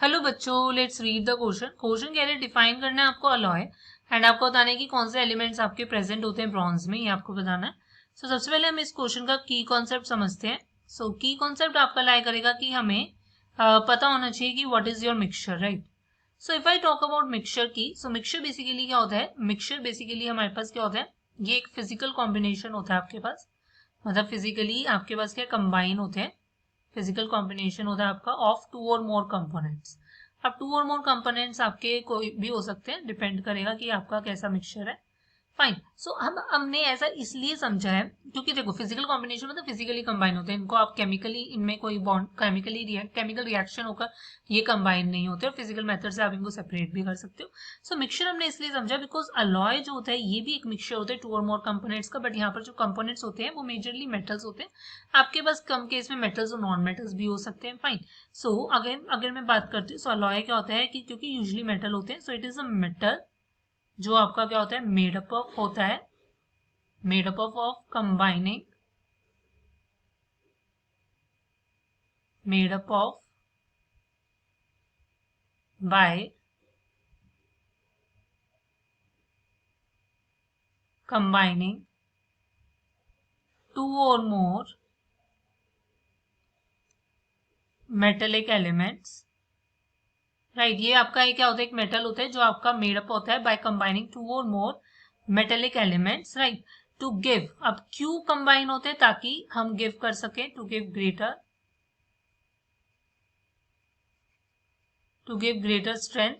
Hello बच्चों, let's read the question. Question कह रहे डिफाइन करना है आपको अलॉय एंड आपको बताना है कि कौन से एलिमेंट्स आपके प्रेजेंट होते हैं ब्रॉन्ज में, ये आपको बताना है। सबसे पहले हम इस क्वेश्चन का की कॉन्सेप्ट समझते हैं। की कॉन्सेप्ट आपका लाई करेगा कि हमें पता होना चाहिए कि what is your mixture, right. So if I talk about mixture की, सो मिक्सचर बेसिकली क्या होता है? मिक्सचर बेसिकली हमारे पास क्या होता है? ये एक फिजिकल कॉम्बिनेशन होता है आपके पास, मतलब फिजिकली आपके पास क्या कंबाइन होते हैं। फिजिकल कॉम्बिनेशन होता है आपका ऑफ टू और मोर कंपोनेंट्स। अब टू और मोर कंपोनेंट्स आपके कोई भी हो सकते हैं, डिपेंड करेगा कि आपका कैसा मिक्सचर है। फाइन। सो हम हमने ऐसा इसलिए समझा है क्योंकि देखो फिजिकल कॉम्बिनेशन मतलब फिजिकली कंबाइन होते हैं, इनको आप केमिकली, इनमें कोई बॉन्ड केमिकल रिएक्शन होकर ये कंबाइन नहीं होते और फिजिकल मेथड से आप इनको सेपरेट भी कर सकते हो। सो मिक्सचर हमने इसलिए समझा बिकॉज अलॉय जो होता है ये भी एक मिक्सचर होता है टू और मोर कंपोनेंट्स का, बट यहाँ पर जो कंपोनेंट्स होते हैं वो मेजरली मेटल्स होते हैं। आपके पास कम केस में मेटल्स और नॉन मेटल्स भी हो सकते हैं। फाइन। सो अगर मैं बात करती हूँ, सो अलॉय क्या होता है कि क्योंकि यूजली मेटल होते हैं, so it is a metal जो आपका क्या होता है, मेडअप ऑफ होता है, made up of combining, made up of by combining two और मोर मेटेलिक एलिमेंट्स, राइट। ये आपका क्या होता है? एक मेटल होता है जो आपका मेडअप होता है बाय कंबाइनिंग टू और more metallic elements, right. To give, अब क्यों कंबाइन होते हैं? ताकि हम गिव कर सके, टू गिव ग्रेटर स्ट्रेंथ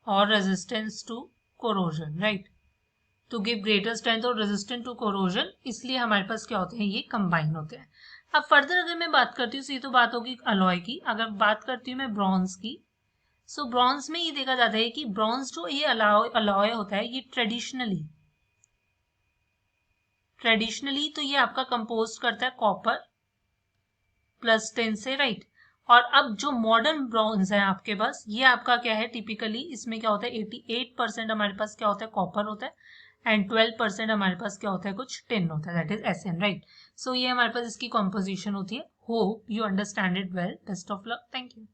और resistance to corrosion, right. To give greater strength और रेजिस्टेंट टू कोरोजन, इसलिए हमारे पास क्या होते हैं? ये कंबाइन होते हैं। अब फर्दर अगर मैं बात करती हूँ, ये तो बात होगी अलॉय की। अगर बात करती हूँ मैं ब्रॉन्ज की, सो ब्रॉन्ज में ये देखा जाता है कि ब्रॉन्ज जो ये अलॉय होता है, ये ट्रेडिशनली तो ये आपका कंपोज करता है कॉपर प्लस 10 से, राइट। और अब जो मॉडर्न ब्रॉन्ज है आपके पास, ये आपका क्या है? टिपिकली इसमें क्या होता है? 88% हमारे पास क्या होता है? कॉपर होता है एंड 12% हमारे पास क्या होता है? कुछ टिन होता है, दैट इज SN, राइट। सो ये हमारे पास इसकी कॉम्पोजिशन होती है। Hope you understand it well. Best of luck. Thank you.